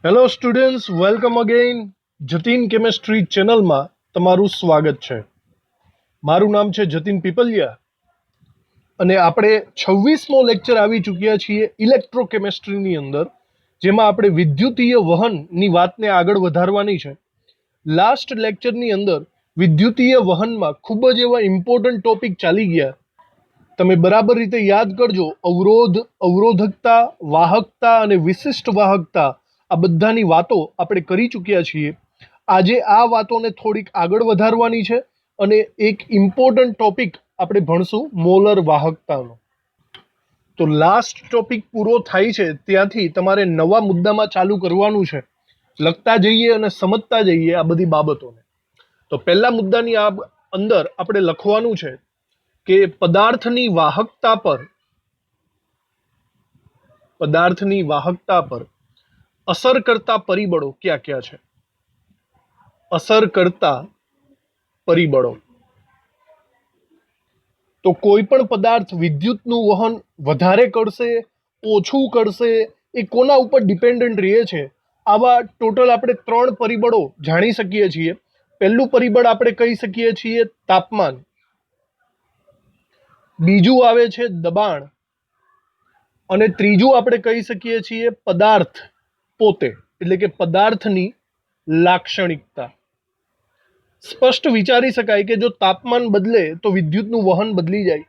Hello students, welcome again. Jatin chemistry ચેનલમાં તમારું સ્વાગત છે. મારું નામ છે જતીન પીપલિયા અને આપણે 26મો લેક્ચર આવી ચૂક્યા છીએ ઇલેક્ટ્રોકેમેસ્ટ્રીની અંદર, જેમાં આપણે વિદ્યુતીય વહનની વાતને આગળ વધારવાની છે. લાસ્ટ લેક્ચરની અંદર વિદ્યુતીય વહનમાં ખૂબ જ એવા ઇમ્પોર્ટન્ટ ટોપિક ચાલી ગયા. તમે બરાબર રીતે યાદ કરજો. અવરોધ, અવરોધકતા, વાહકતા અને વિશિષ્ટ વાહકતા, આ બધાની વાતો આપણે કરી ચૂક્યા છીએ. આજે આ વાતોને થોડીક આગળ વધારવાની છે અને એક ઇમ્પોર્ટન્ટ ટોપિક આપણે ભણશું, મોલર વાહકતાનો. તો લાસ્ટ ટોપિક પૂરો થાય છે ત્યાંથી તમારે નવા મુદ્દામાં ચાલુ કરવાનું છે. લખતા જઈએ અને સમજતા જઈએ આ બધી બાબતોને. તો પહેલા મુદ્દાની અંદર આપણે લખવાનું છે કે પદાર્થની વાહકતા પર અસર કરતા પરિબળો કયા કયા છે? અસર કરતા પરિબળો. તો કોઈ પણ પદાર્થ વિદ્યુતનું વહન વધારે કરશે, ઓછું કરશે, એ કોના ઉપર ડિપેન્ડન્ટ રહે છે? આવા ટોટલ આપણે 3 પરિબળો જાણી શકીએ છીએ. પહેલું પરિબળ આપણે કહી શકીએ છીએ તાપમાન, બીજું આવે છે દબાણ, અને ત્રીજું આપણે કહી શકીએ છીએ પદાર્થ પોતે, એટલે કે પદાર્થની લાક્ષણિકતા. સ્પષ્ટ વિચારી શકાય કે જો તાપમાન બદલે તો વિદ્યુતનું વહન બદલી જાય,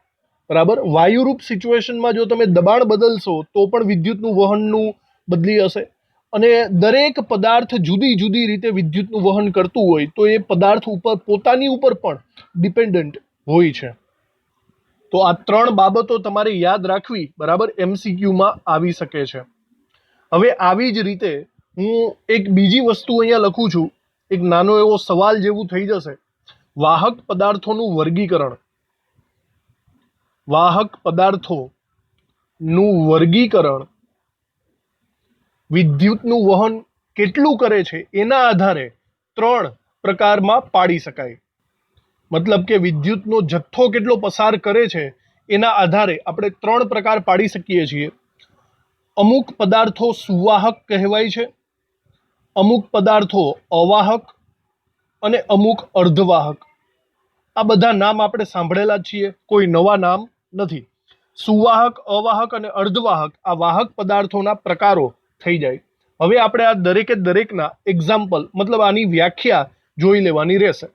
બરાબર. વાયુરૂપ સિચ્યુએશનમાં જો તમે દબાણ બદલશો તો પણ વિદ્યુતનું વહનનું બદલી હશે. અને દરેક પદાર્થ જુદી જુદી રીતે વિદ્યુતનું વહન કરતું હોય તો એ પદાર્થ ઉપર પોતાની ઉપર પણ ડિપેન્ડન્ટ હોય છે. તો આ 3 બાબતો તમારે યાદ રાખવી, બરાબર. MCQમાં આવી શકે છે. હવે આવી જ રીતે હું એક બીજી વસ્તુ અહીંયા લખું છું, એક નાનો એવો સવાલ જેવું થઈ જશે. વાહક પદાર્થોનું વર્ગીકરણ. વાહક પદાર્થોનું વર્ગીકરણ વિદ્યુતનું વહન કેટલું કરે છે એના આધારે 3 પ્રકારમાં પાડી શકાય. મતલબ કે વિદ્યુતનો જથ્થો કેટલો પસાર કરે છે એના આધારે આપણે 3 પ્રકાર પાડી શકીએ છીએ. અમુક પદાર્થો સુવાહક કહેવાય છે, અમુક પદાર્થો અવાહક અને અમુક અર્ધવાહક. આ બધા નામ આપણે સાંભળેલા જ છીએ, કોઈ નવા નામ નથી. સુવાહક, અવાહક અને અર્ધવાહક આ વાહક પદાર્થોના પ્રકારો થઈ જાય. હવે આપણે આ દરેકે દરેકના એક્ઝામ્પલ, મતલબ આની વ્યાખ્યા જોઈ લેવાની રહેશે.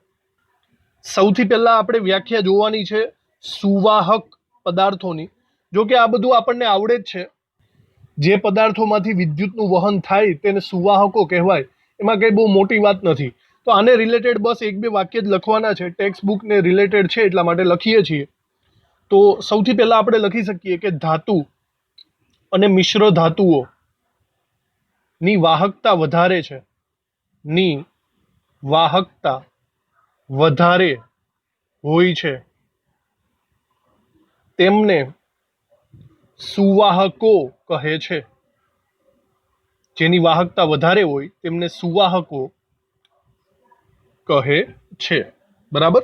સૌથી પહેલા આપણે વ્યાખ્યા જોવાની છે સુવાહક પદાર્થોની. જો કે આ બધું આપણને આવડે જ છે. જે પદાર્થોમાંથી વિદ્યુતનું વહન થાય તેને સુવાહકો કહેવાય, એમાં કંઈ બહુ મોટી વાત નથી. તો આને રિલેટેડ બસ 1-2 વાક્ય જ લખવાના છે, ટેક્સ્ટ બુકને રિલેટેડ છે એટલા માટે લખીએ છીએ. તો સૌથી પહેલા આપણે લખી શકીએ કે ધાતુ અને મિશ્ર ધાતુઓ ની વાહકતા વધારે છે, ની વાહકતા વધારે હોય છે, તેમને સુવાહકો કહે છે. જેની વાહકતા વધારે હોય તેમને સુવાહકો કહે છે, બરાબર.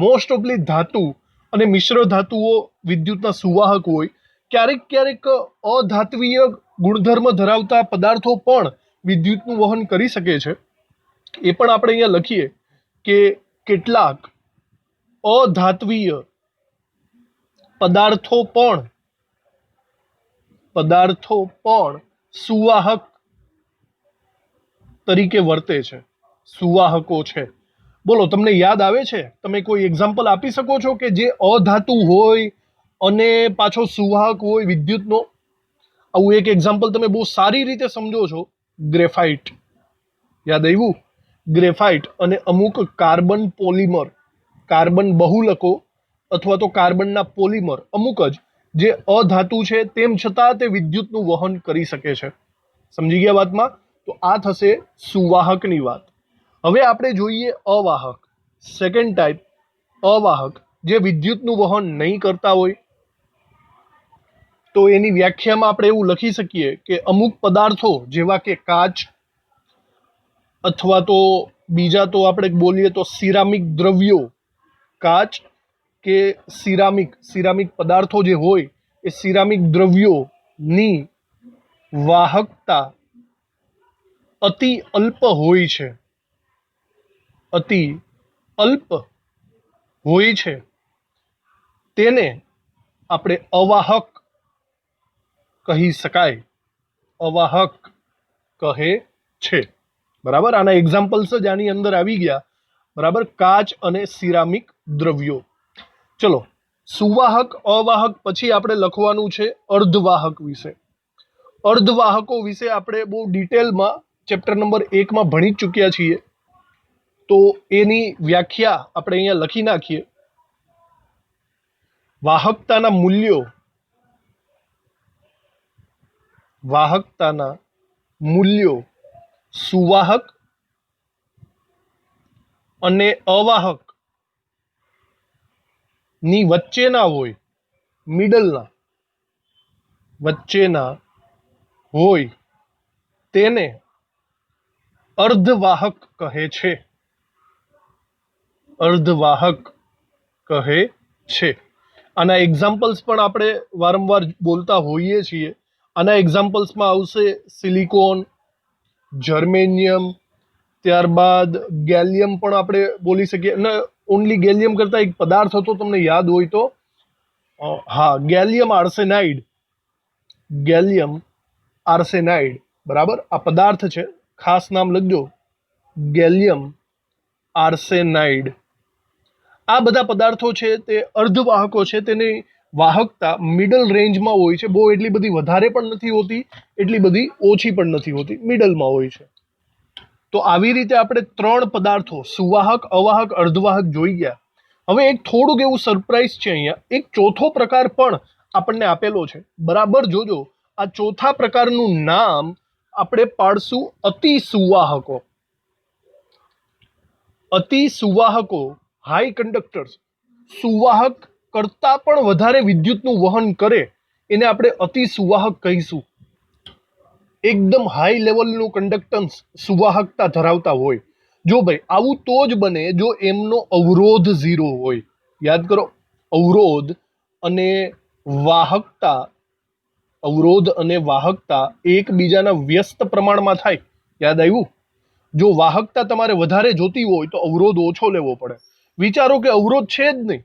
મોસ્ટ ઓફલી ધાતુ અને મિશ્ર ધાતુઓ વિદ્યુતના સુવાહક હોય. ક્યારેક ક્યારેક અધાત્વીય ગુણધર્મ ધરાવતા પદાર્થો પણ વિદ્યુતનું વહન કરી શકે છે. એ પણ આપણે અહીંયા લખીએ કે કેટલાક અધાત્વીય પદાર્થો પણ સુવાહક તરીકે વર્તે છે, સુવાહકો છે. બોલો, તમને યાદ આવે છે? તમે કોઈ એક્ઝામ્પલ આપી શકો છો કે જે અધાતુ હોય અને પાછો સુવાહક હોય વિદ્યુતનો? આવું એક એક્ઝામ્પલ તમે બહુ સારી રીતે સમજો છો. ગ્રેફાઇટ, યાદ આવ્યું? ગ્રેફાઇટ અને અમુક કાર્બન પોલિમર, કાર્બન બહુલકો અથવા તો કાર્બનના પોલિમર અમુક જ જે અધાતુ છે તેમ છતાં તે વિદ્યુતનું વહન કરી શકે છે. સમજી ગયા વાતમાં? તો આ થશે સુવાહકની વાત. હવે આપણે જોઈએ અવાહક, સેકન્ડ ટાઈપ, અવાહક જે વિદ્યુતનું વહન નહીં કરતા હોય. તો એની વ્યાખ્યામાં આપણે એવું લખી શકીએ કે અમુક પદાર્થો જેવા કે કાચ, અથવા તો બીજા તો આપણે બોલીએ તો સિરામિક દ્રવ્યો, કાચ કે સિરામિક પદાર્થો જે હોય એ સિરામિક દ્રવ્યોની વાહકતા અતિ અલ્પ હોય છે, અતિ અલ્પ હોય છે તેને આપણે અવાહક કહી શકાય, અવાહક કહે છે. બરાબર, આના એક્ઝામ્પલ્સ જ આની અંદર આવી ગયા. બરાબર, કાચ અને સિરામિક દ્રવ્યો. ચલો, સુવાહક, અવાહક પછી આપણે લખવાનું છે અર્ધવાહક વિશે. અર્ધવાહકો વિશે આપણે બહુ ડિટેલમાં ચેપ્ટર નંબર 1 ભણી ચૂક્યા છીએ, તો એની વ્યાખ્યા આપણે અહીંયા લખી નાખીએ. વાહકતાના મૂલ્યો, વાહકતાના મૂલ્યો સુવાહક અને અવાહક ની વચ્ચેના હોય, મિડલના વચ્ચેના હોય તેને અર્ધવાહક કહે છે, અર્ધવાહક કહે છે. આના એક્ઝામ્પલ્સ પણ આપણે વારંવાર બોલતા હોઈએ છીએ. આના એક્ઝામ્પલ્સમાં આવશે સિલિકોન, જર્મેનિયમ, ત્યારબાદ ગેલિયમ પણ આપણે બોલી શકીએ. અને ઓનલી ગેલિયમ કરતા એક પદાર્થ હતો, તમને યાદ હોય તો, હા, ગેલિયમ આર્સેનાઇડ, ગેલિયમ આર્સેનાઇડ. બરાબર, આ પદાર્થ છે, ખાસ નામ લખજો, ગેલિયમ આર્સેનાઇડ. આ બધા પદાર્થો છે તે અર્ધવાહકો છે, તેની વાહકતા મિડલ રેન્જમાં હોય છે. બહુ એટલી બધી વધારે પણ નથી હોતી, એટલી બધી ઓછી પણ નથી હોતી, મિડલમાં હોય છે. તો આવી રીતે આપણે 3 પદાર્થો સુવાહક, અવાહક, અર્ધવાહક જોઈ ગયા. હવે એક થોડુંક એવું સરપ્રાઈઝ છે અહીંયા, એક ચોથો પ્રકાર પણ આપણને આપેલો છે. બરાબર જોજો, આ ચોથા પ્રકારનું નામ આપણે પાડશું અતિ સુવાહકો. અતિ સુવાહકો, હાઈ કંડક્ટર્સ, સુવાહક કરતા પણ વધારે વિદ્યુતનું વહન કરે એને આપણે અતિ સુવાહક કહીશું. એકદમ હાઈ લેવલનું કંડક્ટન્સ, સુવાહકતા ધરાવતા હોય. જો ભાઈ આવું તો જ બને જો એમનો અવરોધ 0 હોય. યાદ કરો, અવરોધ અને વાહકતા, અવરોધ અને વાહકતા એકબીજાના વ્યસ્ત પ્રમાણમાં થાય. યાદ આવ્યું? જો વાહકતા તમારે વધારે જોતી હોય તો અવરોધ ઓછો લેવો પડે. વિચારો કે અવરોધ છે જ નહીં,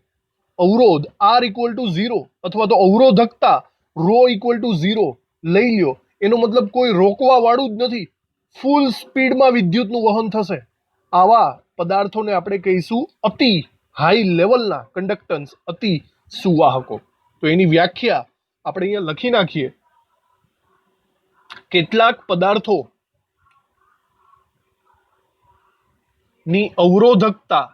અવરોધ R=0 અથવા તો અવરોધકતા ρ=0 લઈ લ્યો, એનો મતલબ કોઈ રોકવા વાળું જ નથી, ફૂલ સ્પીડમાં વિદ્યુતનું વહન થશે. આવા પદાર્થોને આપણે કહીશું અતિ હાઈ લેવલના કંડક્ટન્સ, અતિ સુવાહકો. તો એની વ્યાખ્યા આપણે અહીંયા લખી નાખીએ. કેટલાક પદાર્થો ની અવરોધકતા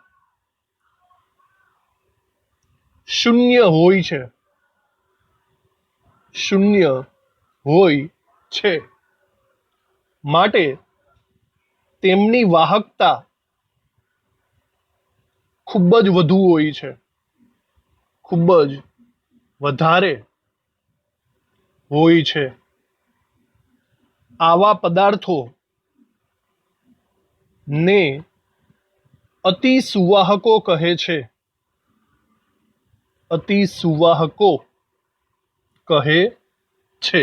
0 હોય છે, 0 હોય છે, માટે તેમની વાહકતા ખૂબ જ વધુ હોય છે, ખૂબ જ વધારે હોય છે. આવા પદાર્થો ને અતિ સુવાહકો કહે છે, અતિ સુવાહકો કહે છે.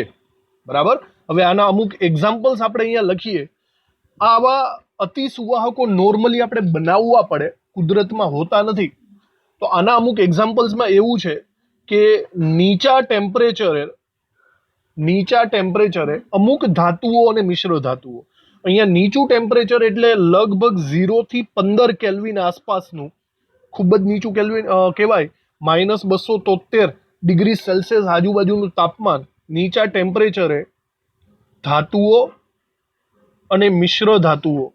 બરાબર, હવે આના અમુક એક્ઝામ્પલ્સ આપણે અહીંયા લખીએ. આવા અતિ સુવાહકો નોર્મલી આપણે બનાવવા પડે, કુદરતમાં હોતા નથી. તો આના અમુક એક્ઝામ્પલ્સમાં એવું છે કે નીચા ટેમ્પરેચરે અમુક ધાતુઓ અને મિશ્ર ધાતુઓ, અહીંયા નીચું ટેમ્પરેચર એટલે લગભગ 0 થી 15 કેલ્વિન આસપાસનું, ખૂબ જ નીચું કેલ્વિન કહેવાય, -273 ડિગ્રી સેલ્સિયસ આજુબાજુનું તાપમાન. નીચા ટેમ્પરેચરે ધાતુઓ અને મિશ્ર ધાતુઓ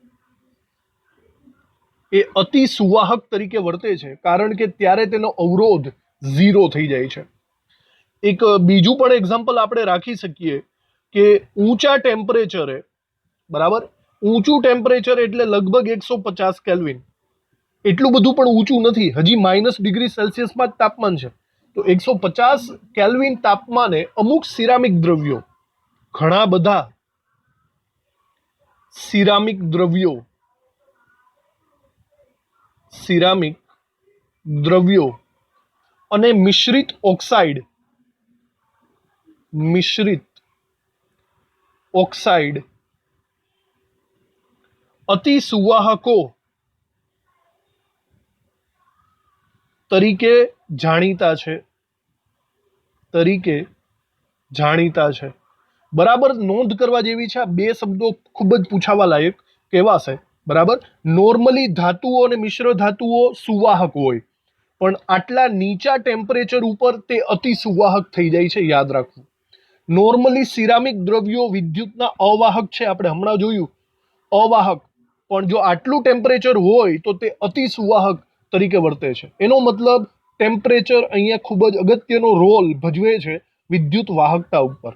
એ અતિ સુવાહક તરીકે વર્તે છે, કારણ કે ત્યારે તેનો અવરોધ 0 થઈ જાય છે. એક બીજું પણ એક્ઝામ્પલ આપણે રાખી શકીએ કે ઊંચા ટેમ્પરેચરે, બરાબર, ઊંચું ટેમ્પરેચર એટલે લગભગ 150 કેલ્વિન, એટલું બધું પણ ઊંચું નથી, હજી -2°C જ તાપમાન છે. તો 150 કેલ્વિન તાપમાને અમુક સિરામિક દ્રવ્યો, ઘણા બધા સિરામિક દ્રવ્યો, સિરામિક દ્રવ્યો અને મિશ્રિત ઓક્સાઇડ અતિ સુવાહકો તરીકે જાણીતા છે બરાબર. નોંધ કરવા જેવી છે. આ બે શબ્દો ખૂબ જ પૂછાવા લાયક કહેવાશે. બરાબર. નોર્મલી ધાતુઓ અને મિશ્ર ધાતુઓ સુવાહક હોય, પણ આટલા નીચા ટેમ્પરેચર ઉપર તે અતિ સુવાહક થઈ જાય છે. યાદ રાખવું. નોર્મલી સિરામિક દ્રવ્યો વિદ્યુતના અવાહક છે, આપણે હમણાં જોયું અવાહક, પણ જો આટલું ટેમ્પરેચર હોય તો તે અતિ સુવાહક તરીકે વર્તે છે. એનો મતલબ ટેમ્પરેચર અહીંયા ખૂબ જ અગત્યનો રોલ ભજવે છે વિદ્યુત વાહકતા ઉપર.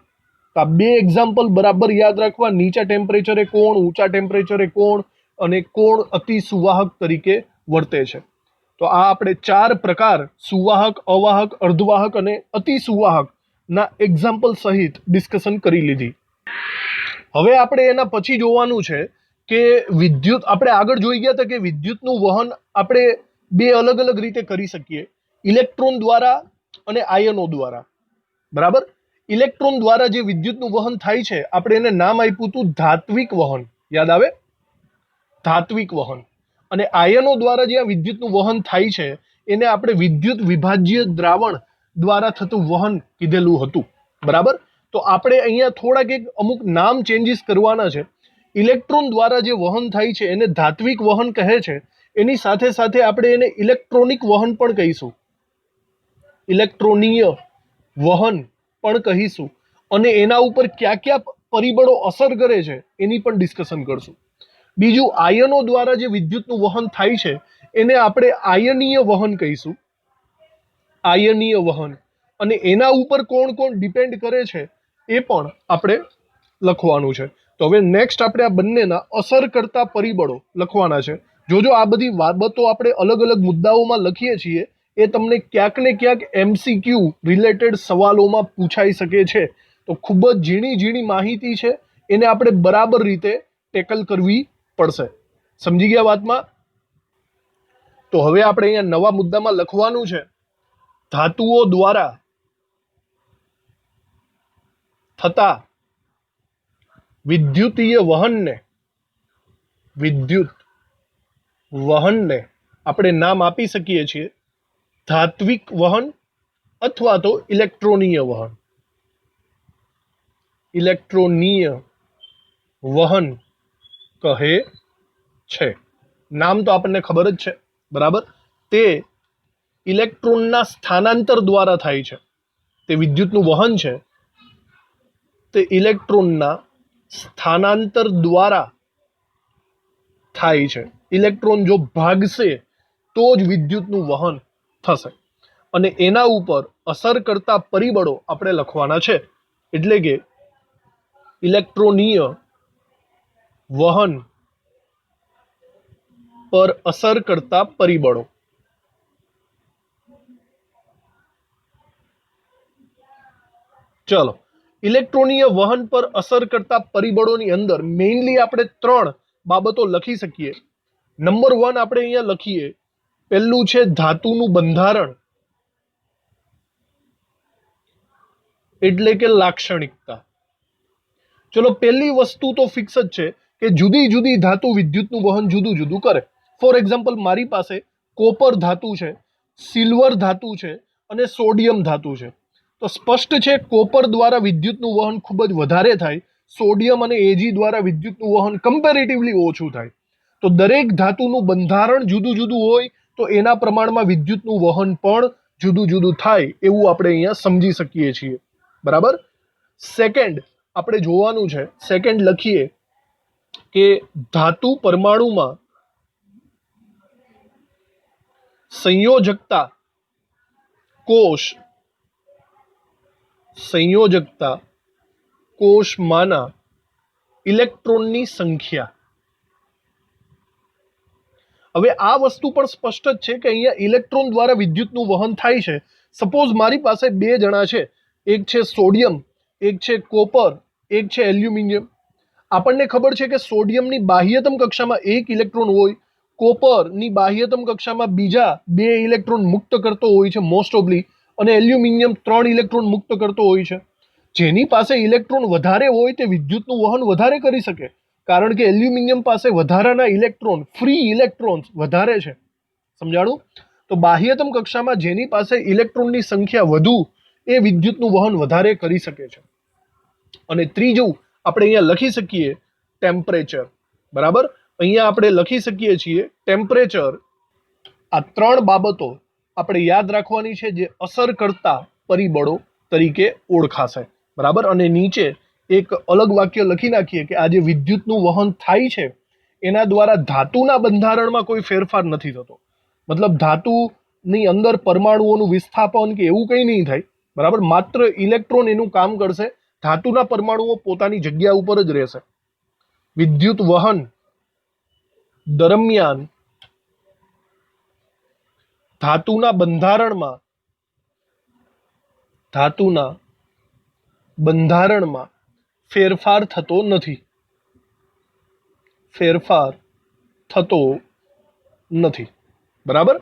તો આ બે એક્ઝામ્પલ બરાબર યાદ રાખવા. નીચા ટેમ્પરેચરે કોણ, ઊંચા ટેમ્પરેચરે કોણ, અને કોણ અતિ સુવાહક તરીકે વર્તે છે. તો આ આપણે 4 પ્રકાર સુવાહક, અવાહક, અર્ધવાહક અને અતિ સુવાહક ના એક્ઝામ્પલ સહિત ડિસ્કશન કરી લીધી. હવે આપણે એના પછી જોવાનું છે કે વિદ્યુત, આપણે આગળ જોઈ ગયા હતા કે વિદ્યુતનું વહન આપણે બે અલગ અલગ રીતે કરી શકીએ, ઇલેક્ટ્રોન દ્વારા અને આયનો દ્વારા. બરાબર. ઇલેક્ટ્રોન દ્વારા જે વિદ્યુતનું વહન થાય છે, આપણે એને નામ આપ્યું હતું ધાત્વિક વહન. યાદ આવે? ધાત્વિક વહન. અને આયનો દ્વારા જે વિદ્યુતનું વહન થાય છે એને આપણે વિદ્યુત વિભાજ્ય દ્રાવણ દ્વારા થતું વહન કીધેલું હતું. બરાબર. તો આપણે અહીંયા થોડાક અમુક નામ ચેન્જીસ કરવાના છે. ઇલેક્ટ્રોન દ્વારા જે વહન થાય છે એને ધાત્વિક વહન કહે છે. એની સાથે સાથે આપણે એને ઇલેક્ટ્રોનિક વહન પણ કહીશું, ઇલેક્ટ્રોનીય વહન પણ કહીશું. અને એના ઉપર કયા કયા પરિબળો અસર કરે છે એની પણ ડિસ્કશન કરશું. બીજું, આયનો દ્વારા જે વિદ્યુતનું વહન થાય છે એને આપણે આયનીય વહન કહીશું, આયનીય વહન. અને એના ઉપર કોણ કોણ ડિપેન્ડ કરે છે એ પણ આપણે લખવાનું છે. તો હવે નેક્સ્ટ આપણે આ બંનેના અસર કરતા પરિબળો લખવાના છે. જોજો આ બધી બાબતો આપણે અલગ અલગ મુદ્દાઓમાં લખીએ છીએ એ તમને ક્યાંક ને ક્યાંક MCQ રિલેટેડ સવાલોમાં પૂછાઈ શકે છે. તો ખૂબ જ ઝીણી ઝીણી માહિતી છે, એને આપણે બરાબર રીતે ટેકલ કરવી પડશે. સમજી ગયા વાતમાં? તો હવે આપણે અહીંયા નવા મુદ્દામાં લખવાનું છે, ધાતુઓ દ્વારા થતા વિદ્યુતીય વહનને આપણે નામ આપી શકીએ છીએ ધાત્વિક વહન અથવા તો ઇલેક્ટ્રોનીય વહન. ઇલેક્ટ્રોનીય વહન કહે છે. નામ તો આપણને ખબર જ છે. બરાબર. તે ઇલેક્ટ્રોનના સ્થાનાંતર દ્વારા થાય છે. તે વિદ્યુતનું વહન છે તે ઇલેક્ટ્રોનના સ્થાનાંતર દ્વારા થાય છે. ઇલેક્ટ્રોન જો ભાગશે તો જ વિદ્યુતનું વહન થશે. અને એના ઉપર અસર કરતા પરિબળો આપણે લખવાના છે. એટલે કે ઇલેક્ટ્રોનીય વહન પર અસર કરતા પરિબળો. ચલો, ઇલેક્ટ્રોનીય વહન પર અસર કરતા પરિબળોની અંદર મેઇનલી આપણે 3 બાબતો લખી શકીએ. નંબર 1 આપણે અહીંયા લખીએ, પહેલું છે ધાતુનું બંધારણ, એટલે કે લાક્ષણિકતા. ચલો, પહેલી વસ્તુ તો ફિક્સ જ છે કે જુદી જુદી ધાતુ વિદ્યુતનું વહન જુદું જુદું કરે. ફોર એક્ઝામ્પલ, મારી પાસે કોપર ધાતુ છે, સિલ્વર ધાતુ છે અને સોડિયમ ધાતુ છે. તો સ્પષ્ટ છે કોપર દ્વારા વિદ્યુતનું વહન ખૂબ જ વધારે થાય, સોડિયમ અને Ag દ્વારા વિદ્યુતનું વહન કમ્પેરેટિવલી ઓછું થાય. તો દરેક ધાતુનું બંધારણ જુદું જુદું હોય તો એના પ્રમાણમાં વિદ્યુતનું વહન પણ જુદું જુદું થાય એવું આપણે અહીંયા સમજી શકીએ છીએ. બરાબર. સેકન્ડ આપણે જોવાનું છે, સેકન્ડ લખીએ કે ધાતુ પરમાણુમાં સંયોજકતા કોષમાંના ઇલેક્ટ્રોનની સંખ્યા. હવે આ વસ્તુ પણ સ્પષ્ટ જ છે કે અહીંયા ઇલેક્ટ્રોન દ્વારા વિદ્યુતનું વહન થાય છે. સપોઝ મારી પાસે 2 જણા છે, એક છે સોડિયમ, એક છે કોપર, એક છે એલ્યુમિનિયમ. આપણને ખબર છે કે સોડિયમની બાહ્યતમ કક્ષામાં 1 ઇલેક્ટ્રોન હોય, કોપરની બાહ્યતમ કક્ષામાં બીજા 2 ઇલેક્ટ્રોન મુક્ત કરતો હોય છે મોસ્ટ ઓફલી, અને એલ્યુમિનિયમ 3 ઇલેક્ટ્રોન મુક્ત કરતો હોય છે. જેની પાસે ઇલેક્ટ્રોન વધારે હોય તે વિદ્યુતનું વહન વધારે કરી શકે. કારણ કે એલ્યુમિનિયમ પાસે વધારાના ઇલેક્ટ્રોન, ફ્રી ઇલેક્ટ્રોન્સ વધારે છે. સમજાણું? તો બાહ્યતમ કક્ષામાં જેની પાસે ઇલેક્ટ્રોનની સંખ્યા વધુ એ વિદ્યુતનું વહન વધારે કરી શકે છે. અને ત્રીજું આપણે અહીંયા લખી શકીએ ટેમ્પરેચર. બરાબર, અહીંયા આપણે લખી શકીએ છીએ ટેમ્પરેચર. આ ત્રણ બાબતો આપણે યાદ રાખવાની છે જે અસર કરતા પરિબળો તરીકે ઓળખાશે. બરાબર, અને નીચે એક અલગ વાક્ય લખી નાખીએ કે આ જે વિદ્યુતનું વહન થાય છે એના દ્વારા ધાતુના બંધારણમાં કોઈ ફેરફાર નથી થતો. મતલબ ધાતુની અંદર પરમાણુઓનું વિસ્થાપન કે એવું કંઈ નહીં થાય. બરાબર, માત્ર ઇલેક્ટ્રોન એનું કામ કરશે. ધાતુના પરમાણુઓ પોતાની જગ્યા ઉપર જ રહેશે. વિદ્યુત વહન દરમિયાન ધાતુના બંધારણમાં ફેરફાર થતો નથી. બરાબર,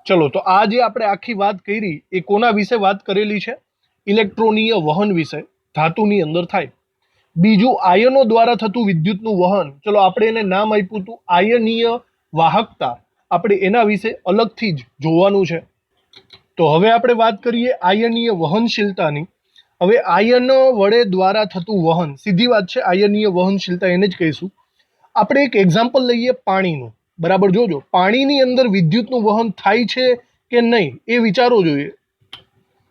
ચલો, તો આ જે આપણે આખી વાત કરી એ કોના વિશે વાત કરેલી છે? ઇલેક્ટ્રોનીય વહન વિશે ધાતુની અંદર થાય. બીજું આયનો દ્વારા થતું વિદ્યુતનું વહન. ચલો, આપણે એને નામ આપ્યું હતું આયનીય વાહકતા. આપણે એના વિશે અલગથી જ જોવાનું છે. તો હવે આપણે વાત કરીએ આયનીય વહનશીલતાની. હવે આયનો વડે દ્વારા થતું વહન, સીધી વાત છે, આયનીય વહનશીલતા એને જ કહીશું. આપણે એક એક્ઝામ્પલ લઈએ પાણીનું. બરાબર, જોજો, પાણીની અંદર વિદ્યુતનું વહન થાય છે કે નહીં એ વિચારો જોઈએ.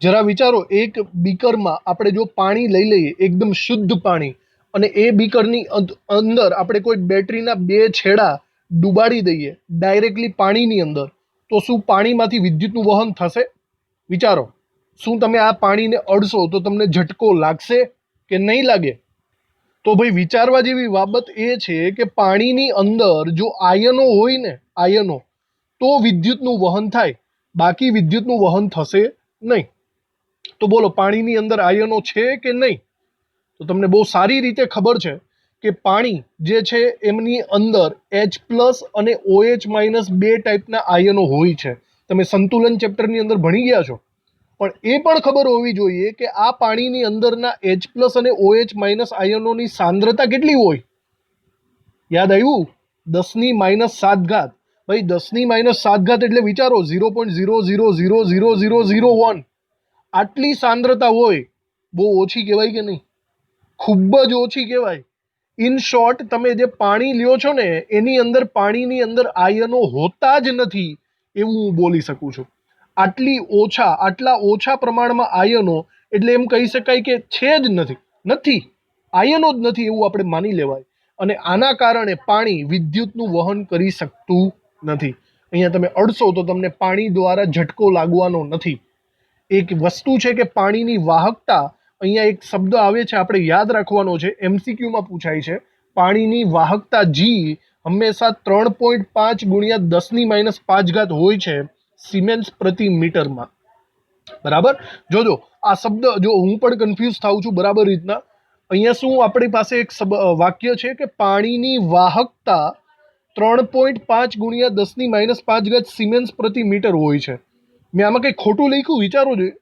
જરા વિચારો, એક બીકરમાં આપણે જો પાણી લઈ લઈએ, એકદમ શુદ્ધ પાણી, અને એ બીકરની અંદર આપણે કોઈ બેટરીના 2 છેડા ડુબાડી દઈએ ડાયરેક્ટલી પાણીની અંદર, તો શું પાણીમાંથી વિદ્યુતનું વહન થશે? વિચારો, શું તમે આ પાણીને અડશો તો તમને ઝટકો લાગશે કે નહીં લાગે? તો ભાઈ વિચારવા જેવી બાબત એ છે કે પાણીની અંદર જો આયનો હોય ને, આયનો, તો વિદ્યુતનું વહન થાય, બાકી વિદ્યુતનું વહન થશે નહીં. તો બોલો, પાણીની અંદર આયનો છે કે નહીં? તો તમને બહુ સારી રીતે ખબર છે કે પાણી જે છે એમની અંદર H+ અને OH- 2 ટાઈપના આયનો હોય છે. તમે સંતુલન ચેપ્ટરની અંદર ભણી ગયા છો. પણ એ પણ ખબર હોવી જોઈએ કે આ પાણીની અંદરના H+ અને OH- આયનોની સાંદ્રતા કેટલી હોય? યાદ આવ્યું? 10⁻⁷. ભાઈ 10⁻⁷ એટલે વિચારો 0.00000001. આટલી સાંદ્રતા હોય. બહુ ઓછી કહેવાય કે નહીં? ખૂબ જ ઓછી કહેવાય. ઇન શોર્ટ, તમે જે પાણી લ્યો છો ને એની અંદર પાણીની અંદર આયનો હોતા જ નથી એવું હું બોલી શકું છું. આટલા ઓછા પ્રમાણમાં આયનો એટલે એમ કહી શકાય કે છે જ નથી, આયનો જ નથી એવું આપણે માની લેવાય. અને આના કારણે પાણી વિદ્યુતનું વહન કરી શકતું નથી. અહીંયા તમે અડશો તો તમને પાણી દ્વારા ઝટકો લાગવાનો નથી. એક વસ્તુ છે કે પાણીની વાહકતા, અહીંયા એક શબ્દ આવે છે આપણે યાદ રાખવાનો છે, MCQમાં પૂછાય છે. પાણીની વાહકતા G હંમેશા 3.5 × 10⁻⁵ હોય છે સિમેન્સ પ્રતિ મીટરમાં. બરાબર, જોજો આ શબ્દ, જો હું પણ કન્ફ્યુઝ થાઉં છું બરાબર રીતના. અહીંયા શું આપણી પાસે એક વાક્ય છે કે પાણીની વાહકતા 3.5 × 10⁻⁵ સિમેન્સ પ્રતિ મીટર હોય છે. મેં આમાં કંઈ ખોટું લખ્યું? વિચારો જોઈએ.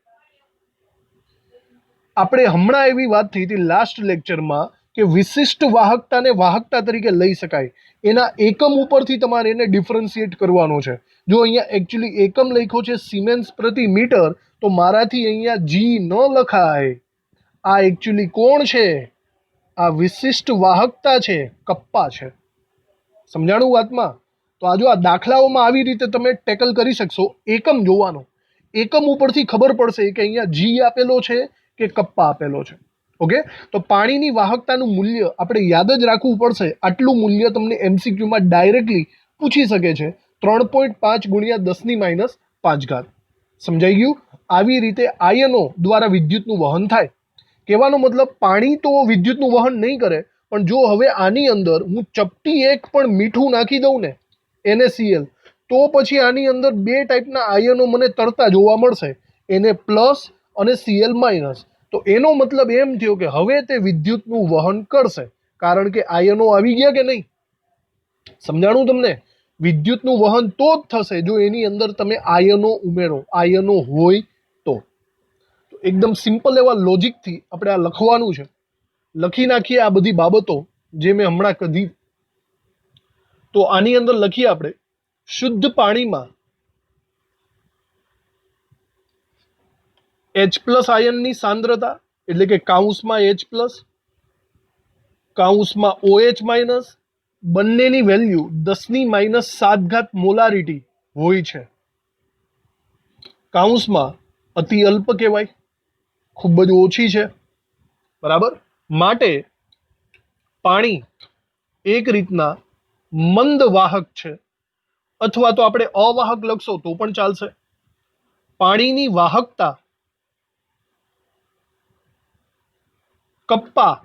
આપણે હમણાં એવી વાત થઈ હતી લાસ્ટ લેક્ચરમાં કે વિશિષ્ટ વાહકતાને વાહકતા તરીકે લઈ શકાય, એના એકમ ઉપરથી તમારે એને ડિફરન્શિએટ કરવાનો છે. જો અહીંયા એકચ્યુઅલી એકમ લખ્યો છે સિમેન્સ પ્રતિ મીટર, તો મારાથી અહીંયા G ન લખાય. આ એકચ્યુઅલી કોણ છે? આ વિશિષ્ટ વાહકતા છે, કપ્પા છે. સમજાણું વાતમાં? તો આ જો આ દાખલાઓમાં આવી રીતે તમે ટેકલ કરી શકશો. એકમ જોવાનો, એકમ ઉપરથી ખબર પડશે કે અહીંયા G આપેલો છે કે કપ્પા આપેલો છે. ઓકે, તો પાણીની વાહકતાનું મૂલ્ય આપણે યાદ જ રાખવું પડશે. આટલું મૂલ્ય તમને MCQમાં ડાયરેક્ટલી પૂછી શકે છે, 3.5 × 10⁻⁵. સમજાઈ ગયું? આવી રીતે આયનો દ્વારા વિદ્યુતનું વહન થાય. કહેવાનો મતલબ પાણી તો વિદ્યુતનું વહન નહીં કરે, પણ જો હવે આની અંદર હું ચપટી એક પણ મીઠું નાખી દઉં ને, NaCl, તો પછી આની અંદર 2 ટાઈપના આયનો મને તરતા જોવા મળશે, Na+ અને Cl-. તો એનો મતલબ એમ થયો કે હવે તે વિદ્યુતનું વહન કરશે, કારણ કે આયનો આવી ગયા કે નહીં? સમજાણું તમને? વિદ્યુતનું વહન તો જ થશે જો એની અંદર તમે આયનો ઉમેરો, આયનો હોય તો. એકદમ સિમ્પલ એવા લોજિકથી આપણે આ લખવાનું છે. લખી નાખીએ આ બધી બાબતો જે મેં હમણાં કધી. તો આની અંદર લખીએ આપણે શુદ્ધ પાણીમાં H+ આયનની સાંદ્રતા એટલે કે કૌંસમાં H+, કૌંસમાં OH- બંનેની વેલ્યુ 10⁻⁷ મોલારિટી હોય છે. કૌંસમાં અતિ અલ્પ કહેવાય, ખૂબ જ ઓછી છે, બરાબર. માટે પાણી એક રીતના મંદ વાહક છે, અથવા તો આપણે અવાહક લખશો તો પણ ચાલશે. પાણીની વાહકતા kappa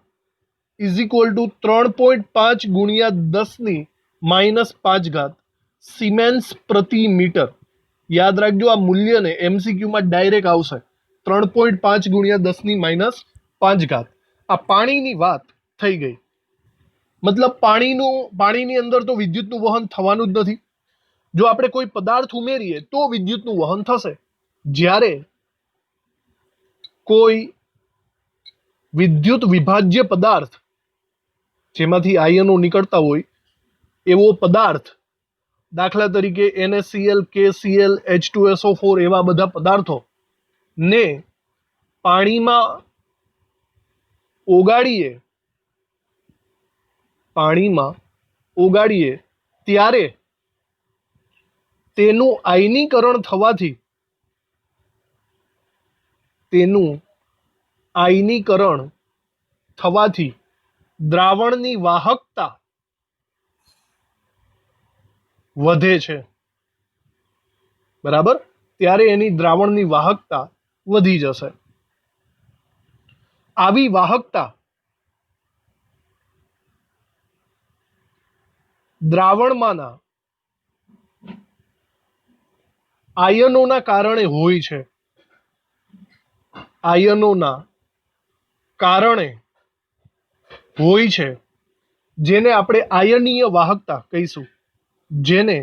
is equal two 3.5 × 10⁻⁵ siemens પ્રતિ મીટર. યાદ રાખજો, આ મૂલ્યને MCQમાં ડાયરેક્ટ આવશે 3.5 × 10⁻⁵. આ પાણીની વાત થઈ ગઈ. મતલબ પાણીની અંદર તો વિદ્યુતનું વહન થવાનું જ નથી. જો આપણે કોઈ પદાર્થ ઉમેરીએ તો વિદ્યુતનું વહન થશે. જ્યારે કોઈ વિદ્યુત વિભાજ્ય પદાર્થ જેમાંથી આયનો નીકળતા હોય એવો પદાર્થ, દાખલા તરીકે NaCl, KCl, H2SO4 એવા બધા પદાર્થો ને પાણીમાં ઓગાળીએ ત્યારે તેનું આયનીકરણ થવાથી દ્રાવણની વાહકતા વધે છે, બરાબર. ત્યારે એની દ્રાવણની વાહકતા વધી જશે. આવી વાહકતા દ્રાવણમાંના આયનોના કારણે હોય છે. જેને આપણે આયનીય વાહકતા કહીશું. જેને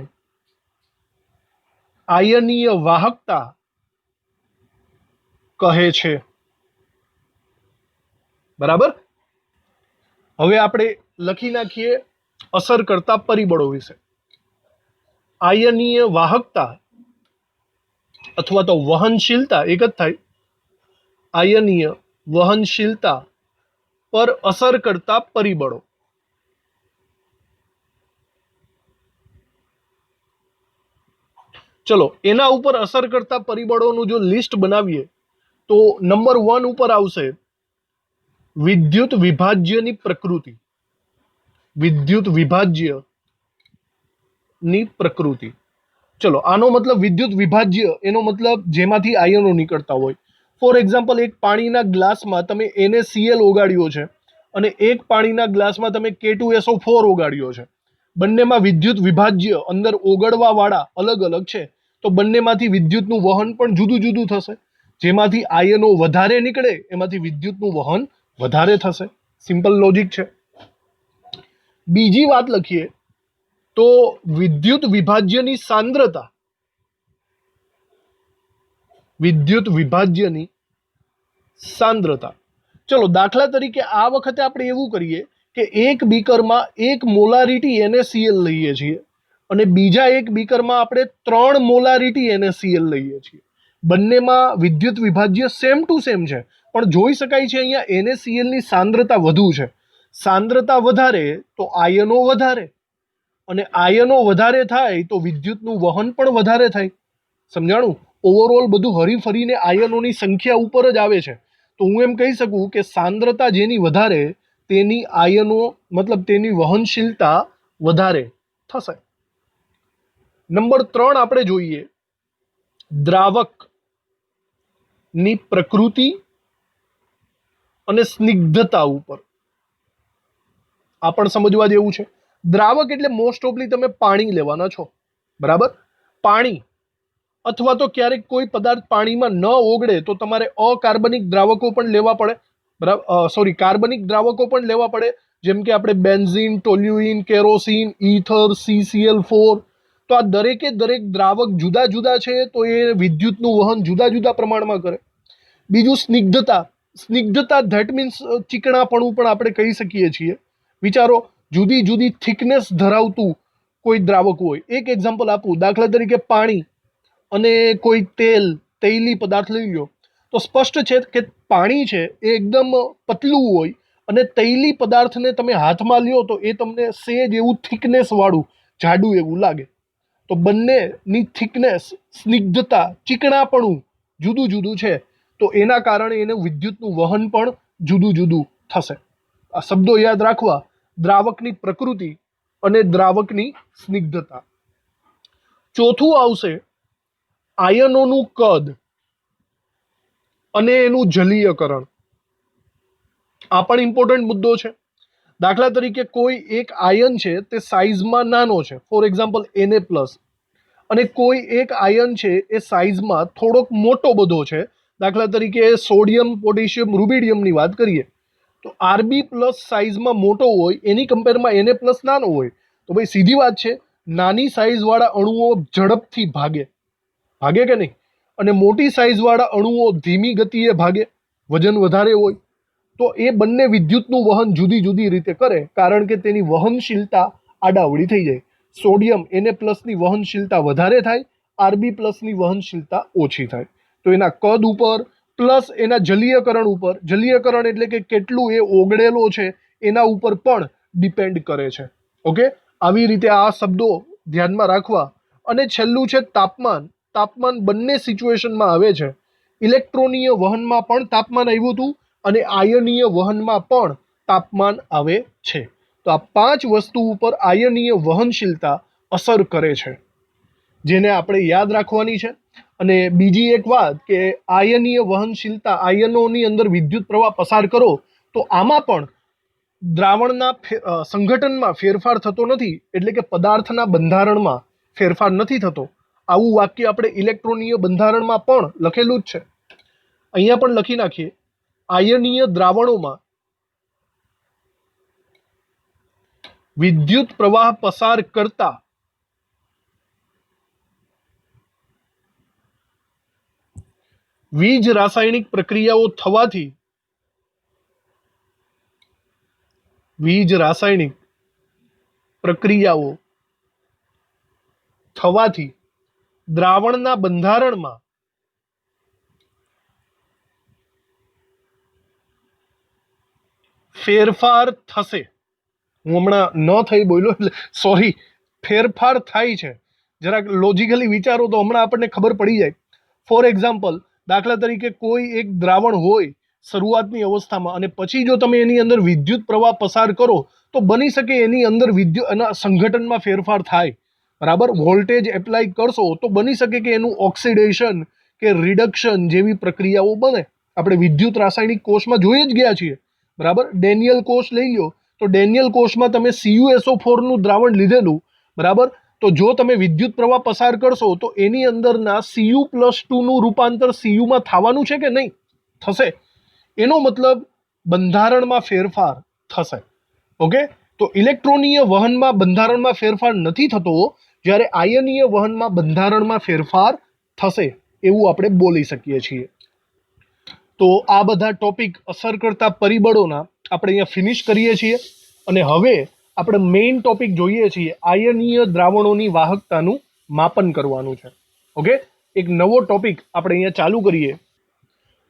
આયનીય વાહકતા કહે છે, બરાબર. હવે આપણે લખી નાખીએ અસર કરતા પરિબળો વિશે. આયનીય વાહકતા અથવા તો વહનશીલતા એક જ થાય. આયનીય વહનશીલતા પર અસર કરતા પરિબળો. ચલો, એના ઉપર અસર કરતા પરિબળોનું જો લિસ્ટ બનાવીએ તો નંબર 1 ઉપર આવશે વિદ્યુત વિભાજ્યની પ્રકૃતિ. વિદ્યુત વિભાજ્યની પ્રકૃતિ. ચલો, આનો મતલબ વિદ્યુત વિભાજ્ય એનો મતલબ જેમાંથી આયનો નીકળતા હોય. ફોર એક્ઝામ્પલ, એક પાણીના ગ્લાસમાં તમે NaCl ઓગાળ્યો છે અને એક પાણીના ગ્લાસમાં તમે K2SO4 ઓગાળ્યો છે. બંનેમાં વિદ્યુત વિભાજ્ય અંદર ઓગળવા વાળા અલગ અલગ છે, તો બંનેમાંથી વિદ્યુતનું વહન પણ જુદું જુદું થશે. જેમાંથી આયનો વધારે નીકળે એમાંથી વિદ્યુતનું વહન વધારે થશે. સિમ્પલ લોજિક છે. બીજી વાત લખીએ તો વિદ્યુત વિભાજ્યની સાંદ્રતા. ચલો, દાખલા તરીકે આ વખતે આપણે એવું કરીએ કે એક બીકરમાં 1 મોલારિટી NaCl લઈએ છીએ અને બીજા એક બીકરમાં આપણે 3 મોલારિટી NaCl લઈએ છીએ. બંનેમાં વિદ્યુત વિભાજ્ય સેમ ટુ સેમ છે, પણ જોઈ શકાય છે અહીંયા NaCl ની સાંદ્રતા વધુ છે. સાંદ્રતા વધારે તો આયનો વધારે, અને આયનો વધારે થાય તો વિદ્યુતનું વહન પણ વધારે થાય. સમજાણું? ઓવરઓલ બધું હરીફરીને આયનોની સંખ્યા ઉપર જ આવે છે. તો હું એમ કહી શકું કે સાંદ્રતા જેની વધારે તેની તેની વહનશીલતા વધારે થશે. નંબર 3 આપણે જોઈએ દ્રાવકની પ્રકૃતિ અને સ્નિગ્ધતા ઉપર. આ પણ સમજવા જેવું છે. દ્રાવક એટલે મોસ્ટ ઓફલી તમે પાણી લેવાના છો, બરાબર. પાણી અથવા તો ક્યારેક કોઈ પદાર્થ પાણીમાં ન ઓગળે તો તમારે અકાર્બનિક દ્રાવકો પણ લેવા પડે, બરાબર. કાર્બનિક દ્રાવકો પણ લેવા પડે, જેમ કે આપણે benzene, toluene, kerosene, ether, CCl4. તો આ દરેકે દરેક દ્રાવક જુદા જુદા છે, તો એ વિદ્યુતનું વહન જુદા જુદા પ્રમાણમાં કરે. બીજું સ્નિગ્ધતા. ધેટ મીન્સ ચીકણાપણું પણ આપણે કહી શકીએ છીએ, વિચારો, જુદી જુદી થિકનેસ ધરાવતું કોઈ દ્રાવક હોય. એક એક્ઝામ્પલ આપું, દાખલા તરીકે પાણી અને કોઈ તૈલી પદાર્થ લઈ લો, તો સ્પષ્ટ છે કે પાણી છે એ એકદમ પતલું હોય અને તૈલી પદાર્થને તમે હાથમાં લ્યો તો એ તમને સેજ એવું થિકનેસ વાળું જાડું એવું લાગે. તો બંનેની થિકનેસ, સ્નિગ્ધતા, ચીકણાપણું જુદું જુદું છે. તો એના કારણે એને વિદ્યુતનું વહન પણ જુદું જુદું થશે. આ શબ્દો યાદ રાખવા, દ્રાવકની પ્રકૃતિ અને દ્રાવકની સ્નિગ્ધતા. ચોથું આવશે આયનોનું કદ અને એનું જલીયકરણ. આ પણ ઇમ્પોર્ટન્ટ મુદ્દો છે. દાખલા તરીકે કોઈ એક આયન છે તે સાઇઝમાં નાનો છે, ફોર એક્ઝામ્પલ Na+, અને કોઈ એક આયન છે એ સાઇઝમાં થોડોક મોટો બધો છે, દાખલા તરીકે સોડિયમ, પોટેશિયમ, રૂબિડિયમની વાત કરીએ તો Rb+ સાઇઝમાં મોટો હોય એની કમ્પેરમાં Na+ નાનો હોય, તો ભાઈ સીધી વાત છે, નાની સાઇઝવાળા અણુઓ ઝડપથી ભાગે કે નહીં, અને મોટી સાઇઝવાળા અણુઓ ધીમી ગતિએ ભાગે, વજન વધારે હોય. તો એ બંને વિદ્યુતનું વહન જુદી જુદી રીતે કરે, કારણ કે તેની વહનશીલતા આડાવડી થઈ જાય. સોડિયમ Na+ની વહનશીલતા વધારે થાય, Rb+ની વહનશીલતા ઓછી થાય. તો એના કદ ઉપર પ્લસ એના જલીયકરણ ઉપર, જલીયકરણ એટલે કે કેટલું એ ઓગળેલો છે એના ઉપર પણ ડિપેન્ડ કરે છે. ઓકે, આવી રીતે આ શબ્દો ધ્યાનમાં રાખવા. અને છેલ્લું છે તાપમાન. તાપમાન બંને સિચ્યુએશનમાં આવે છે. ઇલેક્ટ્રોનીય વહનમાં પણ તાપમાન આવ્યું હતું અને આયનીય વહનમાં પણ તાપમાન આવે છે. તો આ 5 વસ્તુ ઉપર આયનીય વહનશીલતા અસર કરે છે, જેને આપણે યાદ રાખવાની છે. અને બીજી એક વાત કે આયનીય વહનશીલતા, આયનોની અંદર વિદ્યુત પ્રવાહ પસાર કરો તો આમાં પણ દ્રાવણના સંઘટનમાં ફેરફાર થતો નથી, એટલે કે પદાર્થના બંધારણમાં ફેરફાર નથી થતો. આવું વાક્ય આપણે ઇલેક્ટ્રોનીય બંધારણમાં પણ લખેલું જ છે. અહીંયા પણ લખી નાખીએ, આયનીય દ્રાવણોમાં વિદ્યુત પ્રવાહ પસાર કરતા વીજ રાસાયણિક પ્રક્રિયાઓ થવાથી દ્રાવણના બંધારણમાં ફેરફાર થશે. હું હમણાં ન થઈ બોલ્યો એટલે સોરી, ફેરફાર થાય છે. જરાક લોજિકલી વિચારો તો હમણાં આપણને ખબર પડી જાય. ફોર એક્ઝામ્પલ, દાખલા તરીકે કોઈ એક દ્રાવણ હોય શરૂઆતની અવસ્થામાં અને પછી જો તમે એની અંદર વિદ્યુત પ્રવાહ પસાર કરો તો બની શકે એની અંદર એના સંઘટનમાં ફેરફાર થાય. બરાબર, વોલ્ટેજ એપ્લાય કરશો તો બની શકે કે એનું ઓક્સિડેશન કે રિડક્શન જેવી પ્રક્રિયાઓ બને. આપણે વિદ્યુત રાસાયણિક કોષમાં જોઈ જ ગયા છીએ. બરાબર, ડેનિયલ કોષ લઈ લો તો ડેનિયલ કોષમાં તમે CuSO4 નું દ્રાવણ લીધેલું. બરાબર, તો જો તમે વિદ્યુત પ્રવાહ પસાર કરશો તો એની અંદરના Cu+2 નું રૂપાંતર Cuમાં થવાનું છે કે નહીં? થશે. એનો મતલબ બંધારણમાં ફેરફાર થશે. ઓકે, તો ઇલેક્ટ્રોનીય વહનમાં બંધારણમાં ફેરફાર નથી થતો, જ્યારે આયનીય વહનમાં બંધારણમાં ફેરફાર થશે એવું આપણે બોલી શકીએ છીએ. તો આ બધા ટોપિક અસર કરતા પરિબળોના આપણે અહીંયા ફિનિશ કરીએ છીએ. અને હવે આપણે મેઇન ટોપિક જોઈએ છીએ, આયનીય દ્રાવણોની વાહકતાનું માપન કરવાનું છે. ઓકે, એક નવો ટોપિક આપણે અહીંયા ચાલુ કરીએ.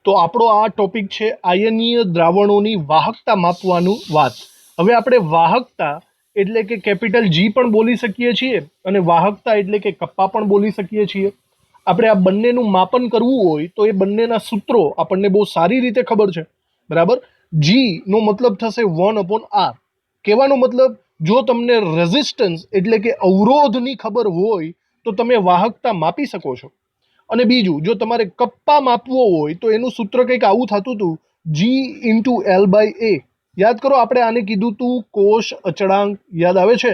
તો આપણો આ ટોપિક છે આયનીય દ્રાવણોની વાહકતા માપવાનું વાત. હવે આપણે વાહકતા એટલે કે કેપિટલ G પણ બોલી શકીએ છીએ અને વાહકતા એટલે કે કપ્પા પણ બોલી શકીએ છીએ. આપણે આ બંનેનું માપન કરવું હોય તો એ બંનેના સૂત્રો આપણને બહુ સારી રીતે ખબર છે. બરાબર, G નો મતલબ થશે 1/R. કહેવાનો મતલબ, જો તમને રેઝિસ્ટન્સ એટલે કે અવરોધની ખબર હોય તો તમે વાહકતા માપી શકો છો. અને બીજું, જો તમારે કપ્પા માપવો હોય તો એનું સૂત્ર કંઈક આવું થતું હતું, G×L/A. યાદ કરો, આપણે આને કીધું હતું કોષ અચળાંક. યાદ આવે છે?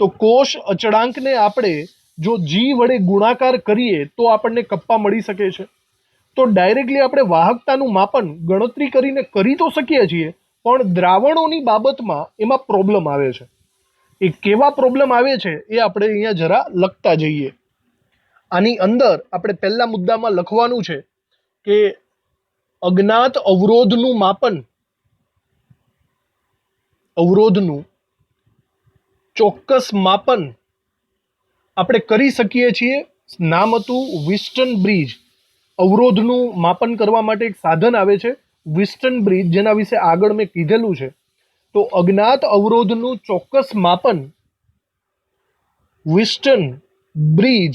તો કોષ અચળાંકને આપણે જો G વડે ગુણાકાર કરીએ તો આપણને કપ્પા મળી શકે છે. તો ડાયરેક્ટલી આપણે વાહકતાનું માપન ગણતરી કરીને કરી તો શકીએ છીએ, પણ દ્રાવણોની બાબતમાં એમાં પ્રોબ્લેમ આવે છે. એ કેવા પ્રોબ્લેમ આવે છે એ આપણે અહીંયા જરા લખતા જઈએ. આની અંદર આપણે પહેલા મુદ્દામાં લખવાનું છે કે અજ્ઞાત અવરોધનું માપન અવરોધનું ચોક્કસ માપન આપણે કરી શકીએ છીએ. નામ હતું વિસ્ટન બ્રિજ. અવરોધનું માપન કરવા માટે એક સાધન આવે છે વિસ્ટન બ્રિજ, જેના વિશે આગળ મેં કીધેલું છે. તો અજ્ઞાત અવરોધનું ચોક્કસ માપન વિસ્ટન બ્રિજ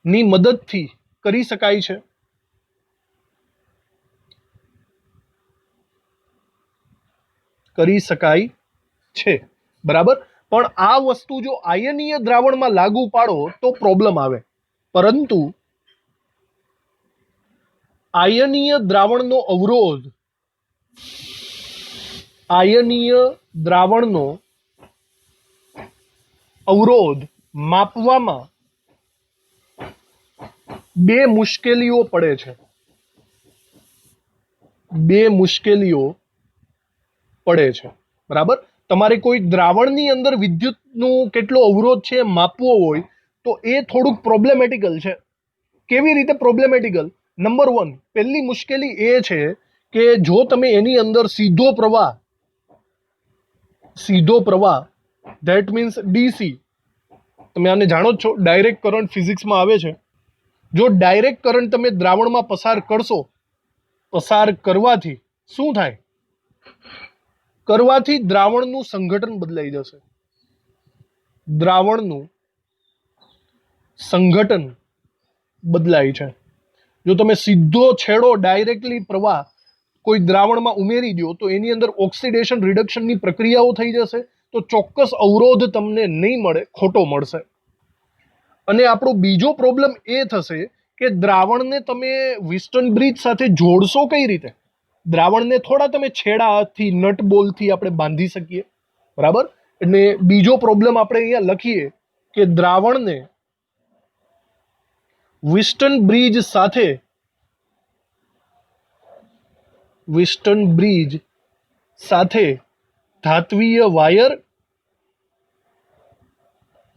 ની મદદથી કરી શકાય છે. બરાબર. પણ આ વસ્તુ જો આયનીય દ્રાવણમાં લાગુ પાડો તો પ્રોબ્લેમ આવે. પરંતુ આયનીય દ્રાવણનો અવરોધ, આયનીય દ્રાવણનો અવરોધ માપવામાં બે મુશ્કેલીઓ પડે છે. બરાબર. તમારે કોઈ દ્રાવણની અંદર વિદ્યુતનું કેટલો અવરોધ છે માપવો હોય તો એ થોડુંક પ્રોબ્લેમેટિકલ છે. કેવી રીતે પ્રોબ્લેમેટિકલ? નંબર 1, પહેલી મુશ્કેલી એ છે કે જો તમે એની અંદર સીધો પ્રવાહ ધેટ મીન્સ ડીસી, તમે આને જાણો જ છો, ડાયરેક્ટ કરંટ ફિઝિક્સમાં આવે છે. જો ડાયરેક્ટ કરંટ તમે દ્રાવણમાં પસાર કરશો, પસાર કરવાથી શું થાય? કરવાથી દ્રાવણનું સંઘટન બદલાઈ જશે. દ્રાવણનું સંઘટન બદલાય છે. જો તમે સીધો છેડો ડાયરેક્ટલી પ્રવાહ કોઈ દ્રાવણમાં ઉમેરી દો તો એની અંદર ઓક્સિડેશન રિડક્શનની પ્રક્રિયાઓ થઈ જશે. તો ચોક્કસ અવરોધ તમને નહીં મળે, ખોટો મળશે. અને આપણો બીજો પ્રોબ્લેમ એ થશે કે દ્રાવણને તમે વિસ્ટન બ્રિજ સાથે જોડશો કઈ રીતે? દ્રાવણને થોડા તમે છેડાથી નટ બોલ્ટથી આપણે બાંધી શકીએ. બરાબર. એટલે બીજો પ્રોબ્લેમ આપણે અહીંયા લખીએ કે દ્રાવણને વિસ્ટન બ્રિજ સાથે ધાત્વીય વાયર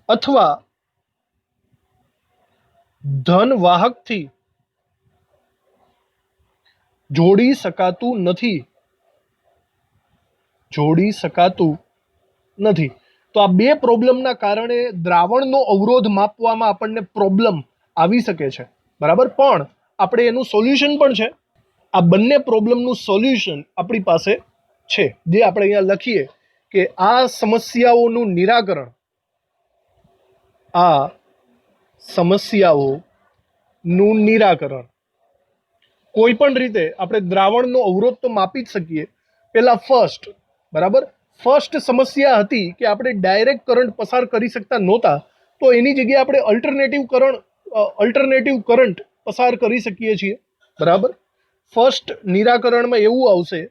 અથવા ધન વાહકથી જોડી શકાતું નથી. તો આ બે પ્રોબ્લેમના કારણે દ્રાવણનો અવરોધ માપવામાં આપણને પ્રોબ્લેમ આવી શકે છે. બરાબર. પણ આપણે એનું સોલ્યુશન પણ છે. આ બંને પ્રોબ્લેમનું સોલ્યુશન આપણી પાસે છે, જે આપણે અહીંયા લખીએ કે આ સમસ્યાઓનું નિરાકરણ કોઈ પણ રીતે આપણે દ્રાવણનો અવરોધ તો માપી જ શકીએ. પહેલા ફર્સ્ટ સમસ્યા હતી કે આપણે ડાયરેક્ટ કરંટ પસાર કરી શકતા નહોતા, તો એની જગ્યાએ આપણે અલ્ટરનેટિવ કરંટ પસાર કરી શકીએ છીએ. બરાબર. ફર્સ્ટ નિરાકરણમાં એવું આવશે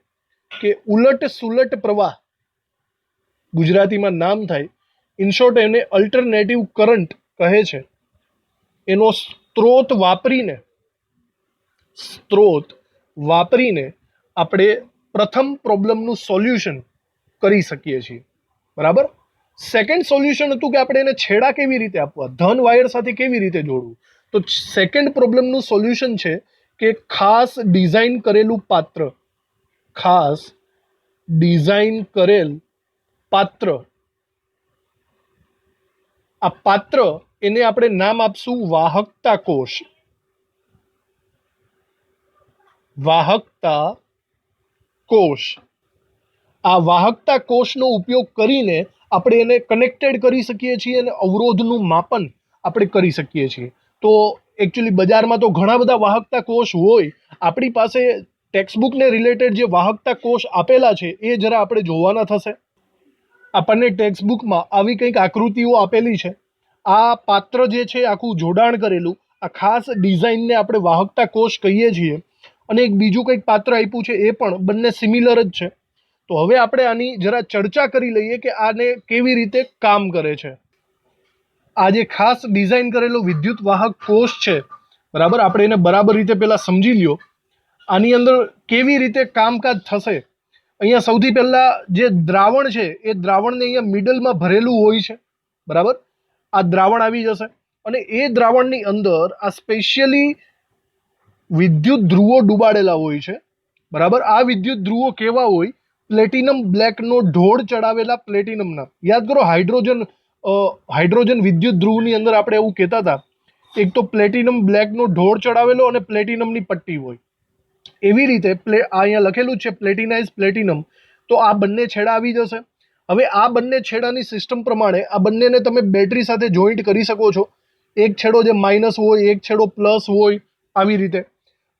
કે ઉલટ સુલટ પ્રવાહ, ગુજરાતીમાં નામ થાય, ઇન શોર્ટ એને અલ્ટરનેટિવ કરંટ કહે છે. એનો સ્ત્રોત વાપરીને આપણે પ્રથમ પ્રોબ્લેમનું સોલ્યુશન કરી શકીએ છીએ. બરાબર. સેકન્ડ સોલ્યુશન હતું કે આપણે એને છેડા કેવી રીતે આપવા, ધન વાયર સાથે કેવી રીતે જોડવું. તો સેકન્ડ પ્રોબ્લેમનું સોલ્યુશન છે કે ખાસ ડિઝાઇન કરેલ પાત્ર, આ પાત્ર એને આપણે નામ આપશું વાહકતા કોષ. આ વાહકતા કોષનો ઉપયોગ કરીને આપણે એને કનેક્ટેડ કરી શકીએ છીએ અને અવરોધનું માપન આપણે કરી શકીએ છીએ. તો એકચ્યુઅલી બજારમાં તો ઘણા બધા વાહકતા કોષ હોય. આપણી પાસે ટેક્સ્ટબુકને રિલેટેડ જે વાહકતા કોષ આપેલા છે એ જરા આપણે જોવાના થશે. આપણને ટેક્સ્ટબુકમાં આવી કંઈક આકૃતિઓ આપેલી છે. આ પાત્ર જે છે આખું જોડાણ કરેલું, આ ખાસ ડિઝાઇનને આપણે વાહકતા કોષ કહીએ છીએ. અને એક બીજું કંઈક પાત્ર આપ્યું છે, એ પણ બંને સિમિલર જ છે. તો હવે આપણે આની જરા ચર્ચા કરી લઈએ કે આને કેવી રીતે કામ કરે છે. આ જે ખાસ ડિઝાઇન કરેલો વિદ્યુત વાહક કોષ છે, બરાબર, આપણે એને બરાબર રીતે પહેલા સમજી લ્યો. આની અંદર કેવી રીતે કામકાજ થશે. અહીંયા સૌથી પહેલા જે દ્રાવણ છે એ દ્રાવણને અહીંયા મિડલમાં ભરેલું હોય છે. બરાબર. આ દ્રાવણ આવી જશે અને એ દ્રાવણની અંદર આ સ્પેશિયલી વિદ્યુત ધ્રુવો ડૂબાડેલા હોય છે. બરાબર. આ વિદ્યુત ધ્રુવો કેવા હોય પ્લેટિનમ બ્લેકનો ઢોળ ચડાવેલા પ્લેટિનમના, યાદ કરો હાઇડ્રોજન વિદ્યુત ધ્રુવની અંદર આપણે એવું કહેતા હતા, એક તો પ્લેટિનમ બ્લેકનો ઢોળ ચડાવેલો અને પ્લેટિનમની પટ્ટી હોય. એવી રીતે અહીંયા લખેલું છે પ્લેટિનાઇઝ પ્લેટિનમ, તો આ બંને છેડા આવી જશે. હવે આ બંને છેડાની સિસ્ટમ પ્રમાણે આ બંનેને તમે બેટરી સાથે જોઈન્ટ કરી શકો છો. એક છેડો જે માઇનસ હોય, એક છેડો પ્લસ હોય, આવી રીતે.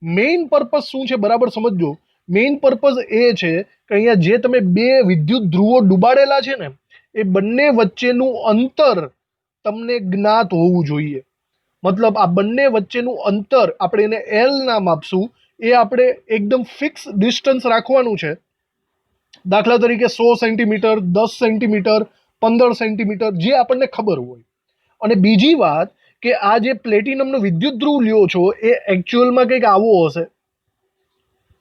મેઇન પર્પઝ શું છે બરાબર સમજજો. મેઇન પર્પઝ એ છે કે અહીંયા જે તમે બે વિદ્યુત ધ્રુવો ડૂબાડેલા છે ને, એ બંને વચ્ચેનું અંતર તમને જ્ઞાત હોવું જોઈએ. મતલબ આ બંને વચ્ચેનું અંતર આપણે એને એલ નામ આપશું. એ આપણે એકદમ ફિક્સ ડિસ્ટન્સ રાખવાનું છે. દાખલા તરીકે 100 સેન્ટીમીટર, 10 સેન્ટીમીટર, 15 સેન્ટીમીટર, જે આપણને ખબર હોય. અને બીજી વાત કે આ જે પ્લેટિનમનો વિદ્યુત ધ્રુવ લ્યો છો એ એકચ્યુઅલમાં કંઈક આવો હશે.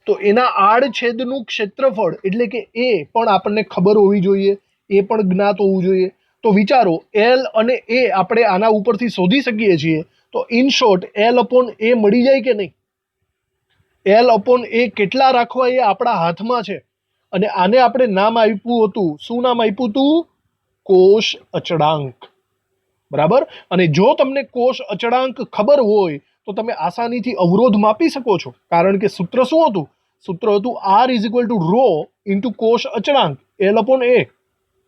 તો એના આડછેદનું ક્ષેત્રફળ એટલે કે એ પણ આપણને ખબર હોવી જોઈએ, એ પણ જ્ઞાત હોવું જોઈએ. તો વિચારો, એલ અને એ આપણે આના ઉપરથી શોધી શકીએ છીએ. તો ઇન શોર્ટ એલ અપોન એ મળી જાય કે નહીં? એલ અપોન એ કેટલા રાખવા એ આપણા હાથમાં છે. અને આને આપણે નામ આપ્યું હતું, શું નામ આપ્યું હતું? કોષ અચળાંક. બરાબર. અને જો તમને કોષ અચળાંક ખબર હોય તો તમે આસાનીથી અવરોધ માપી શકો છો. કારણ કે સૂત્ર શું હતું? સૂત્ર હતું R is equal to rho into કોષ અચળાંક એલ અપોન એ.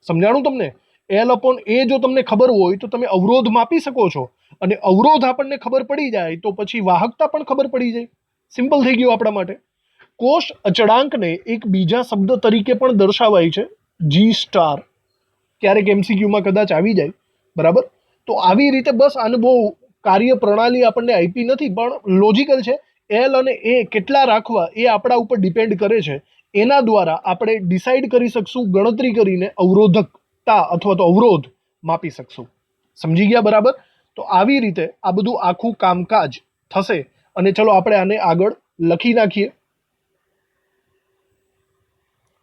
સમજાણું તમને? એલ અપોન એ જો તમને ખબર હોય તો તમે અવરોધ માપી શકો છો. અને અવરોધ આપણને ખબર પડી જાય તો પછી વાહકતા પણ ખબર પડી જાય. સિમ્પલ થઈ ગયું આપણા માટે. કોષ અચળાંકને એક બીજા શબ્દ તરીકે પણ દર્શાવાય છે, જી સ્ટાર. ક્યારેક એમસીક્યુમાં કદાચ આવી જાય. બરાબર. તો આવી રીતે બસ આને બહુ કાર્ય પ્રણાલી આપણને આપી નથી, પણ લોજિકલ છે. એલ અને એ કેટલા રાખવા એ આપણા ઉપર ડિપેન્ડ કરે છે. એના દ્વારા આપણે ડિસાઈડ કરી શકશું, ગણતરી કરીને અવરોધકતા અથવા તો અવરોધ માપી શકશું. સમજી ગયા બરાબર? તો આવી રીતે આ બધું આખું કામકાજ થશે. અને ચલો આપણે આને આગળ લખી નાખીએ.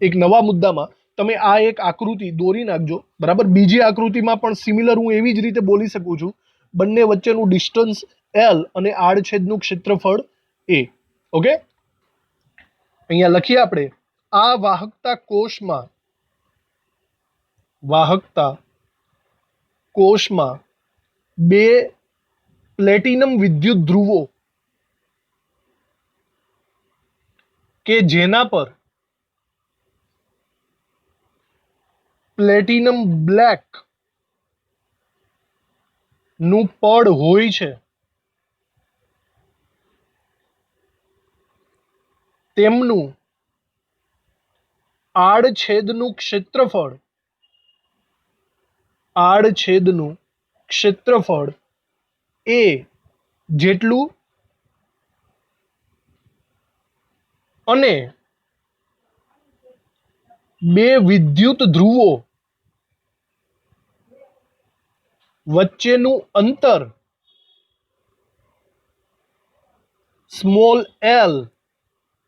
એક નવા મુદ્દામાં તમે આ એક આકૃતિ દોરી નાખજો. બરાબર. બીજી આકૃતિમાં પણ સિમિલર હું એવી જ રીતે બોલી શકું છું. બંને વચ્ચેનું ડિસ્ટન્સ એલ અને આડછેદનું ક્ષેત્રફળ એ. ઓકે. અહીંયા લખીએ આપણે, આ વાહકતા કોષમાં બે પ્લેટિનમ વિદ્યુત ધ્રુવો કે જેના પર પ્લેટિનમ બ્લેક નું પડ હોય છે, તેમનું આડછેદનું ક્ષેત્રફળ એ જેટલું અને બે વિદ્યુત ધ્રુવો વચ્ચેનું અંતર સ્મોલ એલ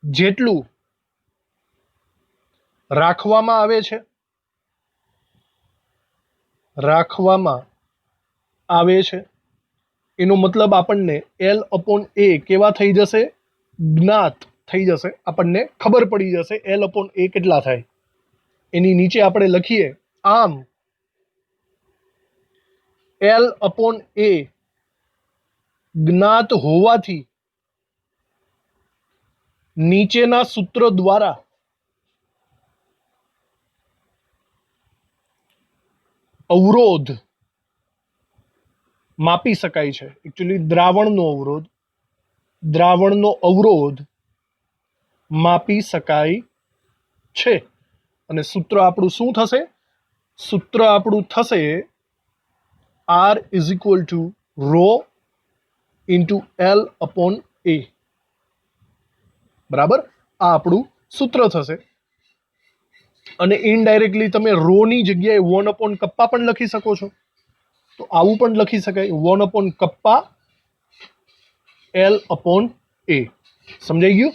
જેટલું રાખવામાં આવે છે. એનો મતલબ આપણને એલ અપોન એ કેવા થઈ જશે? જ્ઞાત થઈ જશે. આપણને ખબર પડી જશે એલ અપોન એ કેટલા થાય. એની નીચે આપણે લખીએ, આમ એલ અપોન એ જ્ઞાત હોવાથી નીચેના સૂત્ર દ્વારા અવરોધ માપી શકાય છે. એકચ્યુઅલી દ્રાવણનો અવરોધ માપી શકાય છે. અને સૂત્ર આપણું શું થશે? સૂત્ર આપણું થશે R is equal to rho into L upon A. બરાબર. આ આપણું સૂત્ર થશે. અને ઇનડાયરેક્ટલી તમે રો ની જગ્યાએ 1 અપોન કપ્પા પણ લખી શકો છો. તો આવું પણ લખી શકાય, 1 અપોન કપ્પા એલ અપોન એ. સમજાઈ ગયું?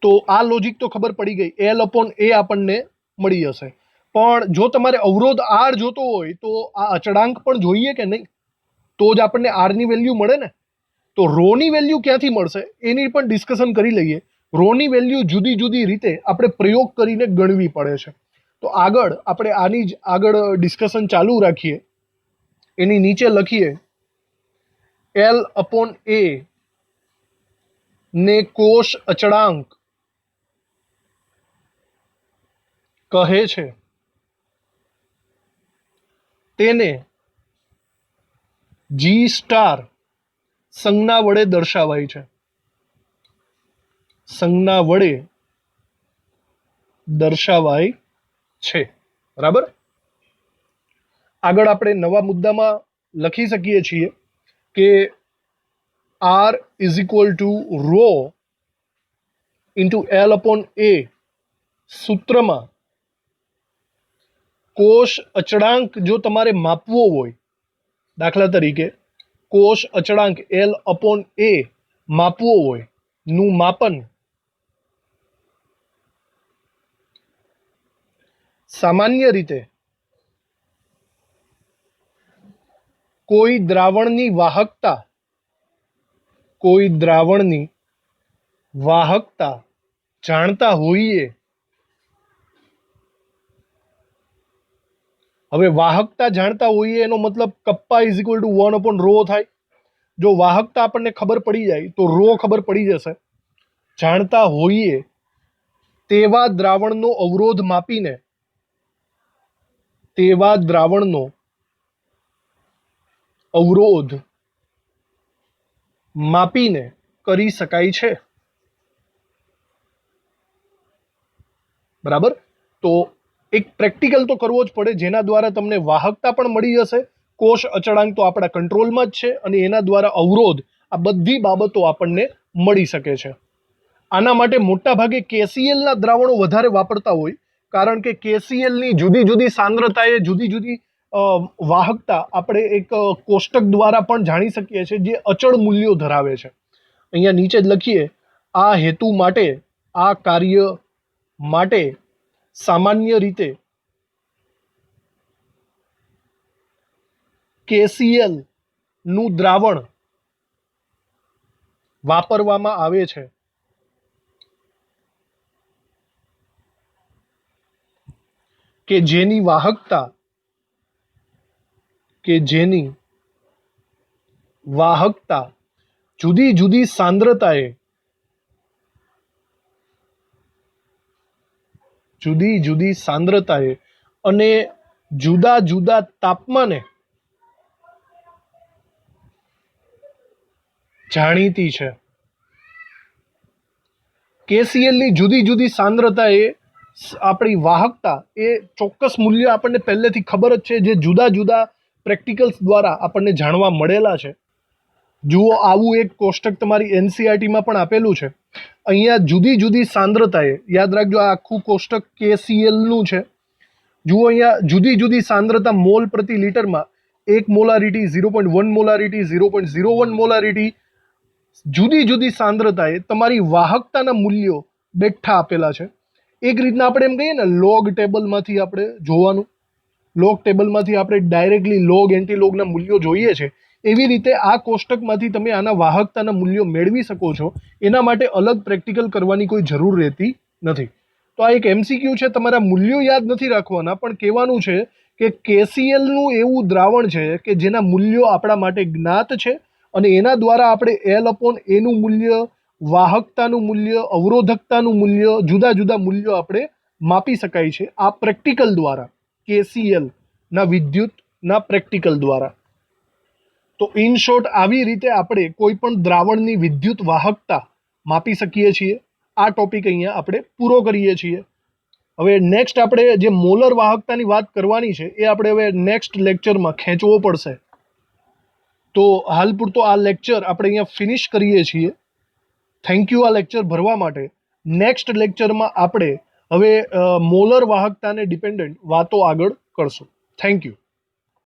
તો આ લોજિક તો ખબર પડી ગઈ. એલ અપોન એ આપણને મળી જશે. પણ જો તમારે અવરોધ આર જોતો હોય તો આ અચળાંક પણ જોઈએ કે નહીં? તો જ આપણને આરની વેલ્યુ મળે ને. તો રો ની વેલ્યુ ક્યાંથી મળશે એની પણ ડિસ્કશન કરી લઈએ. રોની વેલ્યુ જુદી જુદી રીતે આપણે પ્રયોગ કરીને ગણવી પડે છે. તો આગળ આપણે આની જ આગળ ડિસ્કશન ચાલુ રાખીએ. એની નીચે લખીએ L/A ને કોષ અચળાંક કહે છે. તેને G* સંજ્ઞા વડે દર્શાવાય છે. સંજ્ઞા વડે દર્શાવાય છે. બરાબર. આગળ આપણે નવા મુદ્દામાં લખી શકીએ છીએ કે R = ρ × L/A સૂત્રમાં કોષ અચળાંક જો તમારે માપવો હોય, દાખલા તરીકે કોષ અચળાંક L/A માપવો હોય નું માપન સામાન્ય રીતે કોઈ દ્રાવણની વાહકતા જાણતા હોઈએ. હવે વાહકતા જાણતા હોઈએ એનો મતલબ કપ્પા = 1/ρ થાય. જો વાહકતા આપણને ખબર પડી જાય તો ρ ખબર પડી જશે. જાણતા હોઈએ તેવા દ્રાવણનો અવરોધ માપીને કરી શકાય છે. બરાબર. તો એક પ્રેક્ટિકલ તો કરવો જ પડે, જેના દ્વારા તમને વાહકતા પણ મળી જશે, કોષ અચળાંક તો આપણા કંટ્રોલમાં જ છે, અને એના દ્વારા અવરોધ, આ બધી બાબતો આપણને મળી શકે છે. આના માટે મોટા ભાગે KClના દ્રાવણો વધારે વાપરતા હોય, કારણ કે KClની જુદી જુદી સાંદ્રતાએ જુદી જુદી વાહકતા આપણે એક કોષ્ટક દ્વારા પણ જાણી શકીએ છીએ, જે અચળ મૂલ્યો ધરાવે છે. અહીંયા નીચે જ લખીએ, આ હેતુ માટે, આ કાર્ય માટે સામાન્ય રીતે KCl નું દ્રાવણ વાપરવામાં આવે છે. કે જેની વાહકતા જુદી જુદી સાંદ્રતાએ અને જુદા જુદા તાપમાને જાણીતી છે. KClની જુદી જુદી સાંદ્રતાએ આપણી વાહકતા એ ચોક્કસ મૂલ્ય આપણને પહેલેથી ખબર જ છે, જે જુદા જુદા પ્રેક્ટિકલ્સ દ્વારા આપણને જાણવા મળેલા છે. જુઓ, આવું એક કોષ્ટક તમારી NCERTમાં પણ આપેલું છે. અહીંયા જુદી જુદી સાંદ્રતાએ, યાદ રાખજો આ આખું કોષ્ટક KClનું છે. જુઓ અહીંયા જુદી જુદી સાંદ્રતા મોલ પ્રતિ લીટરમાં 1 મોલારિટી, 0.1 મોલારિટી, 0.01 મોલારિટી, જુદી જુદી સાંદ્રતાએ તમારી વાહકતાના મૂલ્યો બેઠા આપેલા છે. એક રીતના આપણે એમ કહીએ ને, લોગ ટેબલમાંથી આપણે જોવાનું, લોગ ટેબલમાંથી આપણે ડાયરેક્ટલી લોગ એન્ટીલોગના મૂલ્યો જોઈએ છે, એવી રીતે આ કોષ્ટકમાંથી તમે આના વાહકતાના મૂલ્યો મેળવી શકો છો. એના માટે અલગ પ્રેક્ટિકલ કરવાની કોઈ જરૂર રહેતી નથી. તો આ એક MCQ છે, તમારા મૂલ્યો યાદ નથી રાખવાના, પણ કહેવાનું છે કે KClનું એવું દ્રાવણ છે કે જેના મૂલ્યો આપણા માટે જ્ઞાત છે, અને એના દ્વારા આપણે L/A નું મૂલ્ય, વાહકતાનું મૂલ્ય, અવરોધકતાનું મૂલ્ય, જુદા જુદા મૂલ્યો આપણે માપી શકાય છે આ પ્રેક્ટિકલ દ્વારા, KClના વિદ્યુતના પ્રેક્ટિકલ દ્વારા. તો ઇન શોર્ટ આવી રીતે આપણે કોઈ પણ દ્રાવણની વિદ્યુત વાહકતા માપી શકીએ છીએ. આ ટોપિક અહીંયા આપણે પૂરો કરીએ છીએ. હવે નેક્સ્ટ આપણે જે મોલર વાહકતાની વાત કરવાની છે એ આપણે હવે નેક્સ્ટ લેક્ચરમાં ખેંચવો પડશે. તો હાલ પૂરતો આ લેક્ચર આપણે અહીંયા ફિનિશ કરીએ છીએ. થેન્ક યુ આ લેક્ચર ભરવા માટે. નેક્સ્ટ લેક્ચરમાં આપણે હવે મોલર વાહકતાને ડિપેન્ડન્ટ વાતો આગળ કરશું. Thank you.